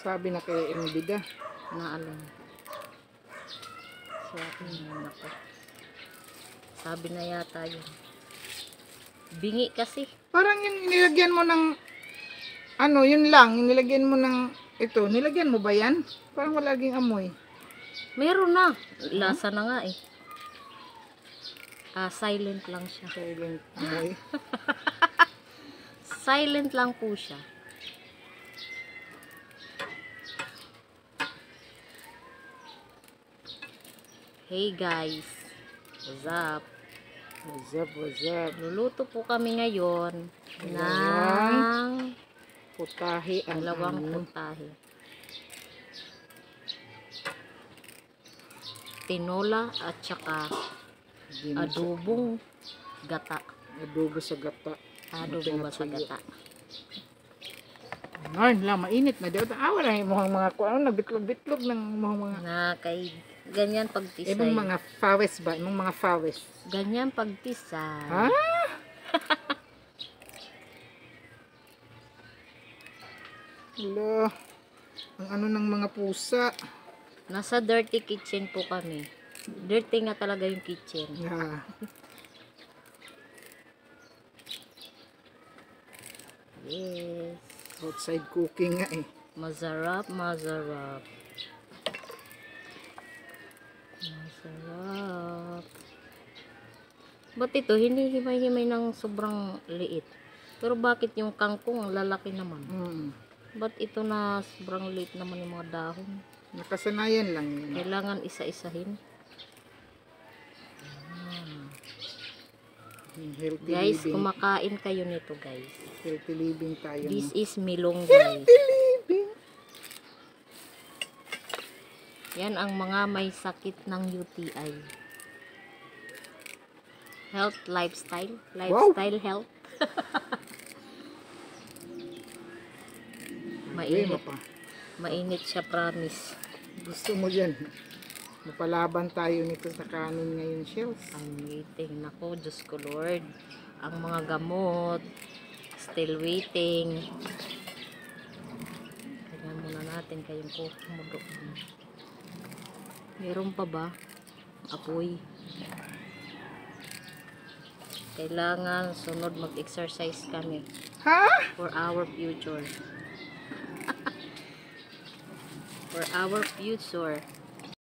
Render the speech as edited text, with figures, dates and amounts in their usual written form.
Sabi na kay Mbida. Na alin. So, nako. Sabi na yata yun. Bingi kasi. Parang yung nilagyan mo ng ano, yun lang, yung nilagyan mo ng ito, nilagyan mo ba yan? Parang wala laging amoy. Meron na. Lasa na nga eh. Silent lang siya. Silent amoy. Silent lang po siya. Hey guys. What's up? What's up, what's up? Luluto po kami ngayon ng Putahe ang dalawang aming putahe. Tinola at saka adobong gata. adobo sa gata. Adobo ba sa gata? Ngayon lang, mainit na. Daw wala yung mga kuano, nagbitlog-bitlog ng mga Na kay ganyan pagtisay. ibang mga fawes ba? Ibang mga fawes. Ganyan pagtisay. Ha? Hello. Ang ano ng mga pusa. Nasa dirty kitchen po kami. Dirty nga talaga yung kitchen. Yeah. Yes. Outside cooking nga eh. Masarap, masarap. Masarap. Ba't ito, hindi himay-himay ng sobrang liit? Pero bakit yung kangkong ang lalaki naman? Ba't ito na sobrang liit naman yung mga dahon? Nakasanayan lang yun. Kailangan isa-isahin. Healthy Guys, living. kumakain kayo nito guys. Healthy living tayo. This no? is milong guys. Healthy living. Yan ang mga may sakit ng UTI. Health, lifestyle. Lifestyle, health. Mainit. Mainit siya, promise. Gusto mo yan. Mapalaban tayo nito sa kanin ngayon, Shells. I'm waiting. Nako, Diyos ko Lord. Ang mga gamot. Still waiting. Kaya muna natin kayong kumulo. Meron pa ba? Apoy. Kailangan sunod mag-exercise kami. Ha? For our future. For our future.